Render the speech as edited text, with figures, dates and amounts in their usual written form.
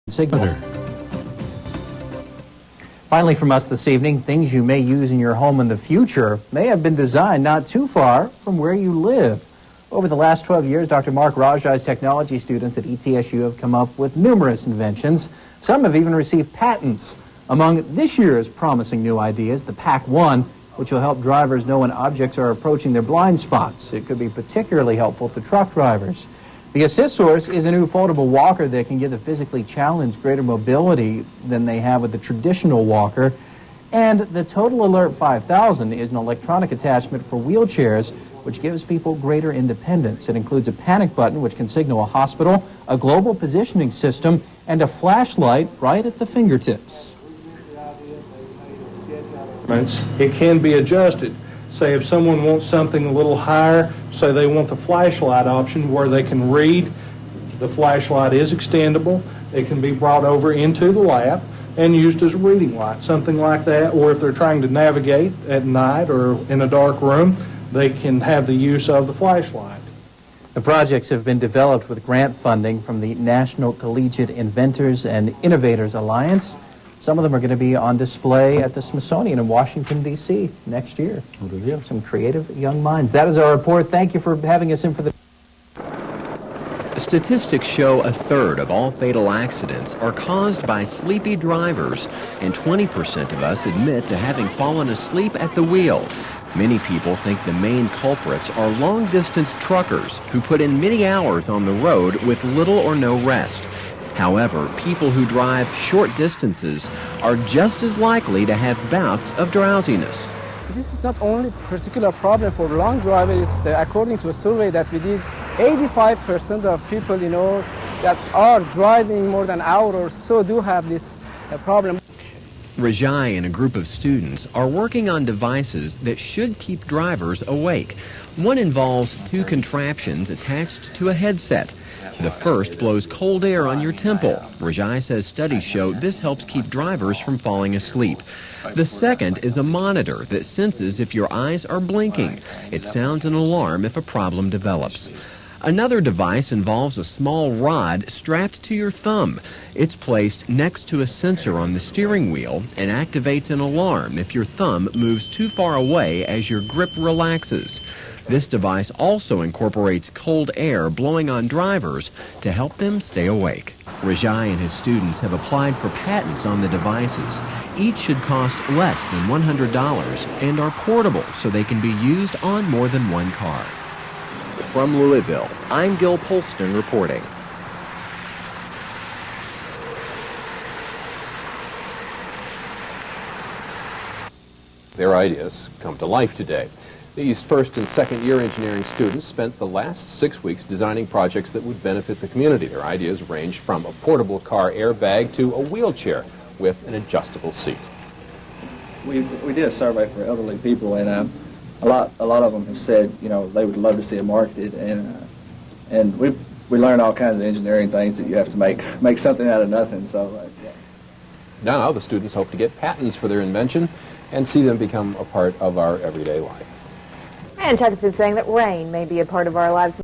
Signal. Finally from us this evening, things you may use in your home in the future may have been designed not too far from where you live. Over the last 12 years, Dr. Mark Rajai's technology students at ETSU have come up with numerous inventions. Some have even received patents. Among this year's promising new ideas, the PAC-1, which will help drivers know when objects are approaching their blind spots. It could be particularly helpful to truck drivers. The Assist Source is a new foldable walker that can give the physically challenged greater mobility than they have with the traditional walker. And the Total Alert 5000 is an electronic attachment for wheelchairs which gives people greater independence. It includes a panic button which can signal a hospital, a global positioning system, and a flashlight right at the fingertips. It can be adjusted. Say if someone wants something a little higher, say they want the flashlight option where they can read, the flashlight is extendable. It can be brought over into the lap and used as a reading light, something like that. Or if they're trying to navigate at night or in a dark room, they can have the use of the flashlight. The projects have been developed with grant funding from the National Collegiate Inventors and Innovators Alliance. Some of them are going to be on display at the Smithsonian in Washington, D.C. next year. Some creative young minds. That is our report. Thank you for having us in for the... Statistics show a third of all fatal accidents are caused by sleepy drivers, and 20% of us admit to having fallen asleep at the wheel. Many people think the main culprits are long-distance truckers who put in many hours on the road with little or no rest. However, people who drive short distances are just as likely to have bouts of drowsiness. This is not only a particular problem for long drivers. According to a survey that we did, 85% of people, that are driving more than an hour or so do have this problem. Rajai and a group of students are working on devices that should keep drivers awake. One involves two contraptions attached to a headset. The first blows cold air on your temple. Rajai says studies show this helps keep drivers from falling asleep. The second is a monitor that senses if your eyes are blinking. It sounds an alarm if a problem develops. Another device involves a small rod strapped to your thumb. It's placed next to a sensor on the steering wheel and activates an alarm if your thumb moves too far away as your grip relaxes. This device also incorporates cold air blowing on drivers to help them stay awake. Rajai and his students have applied for patents on the devices. Each should cost less than $100 and are portable so they can be used on more than one car. From Louisville, I'm Gil Polston reporting. Their ideas come to life today. These first and second year engineering students spent the last 6 weeks designing projects that would benefit the community. Their ideas ranged from a portable car airbag to a wheelchair with an adjustable seat. We did a survey for elderly people, and a lot of them have said, they would love to see it marketed, and we learned all kinds of engineering things that you have to make something out of nothing. So yeah. Now the students hope to get patents for their invention and see them become a part of our everyday life. And Chuck's been saying that rain may be a part of our lives.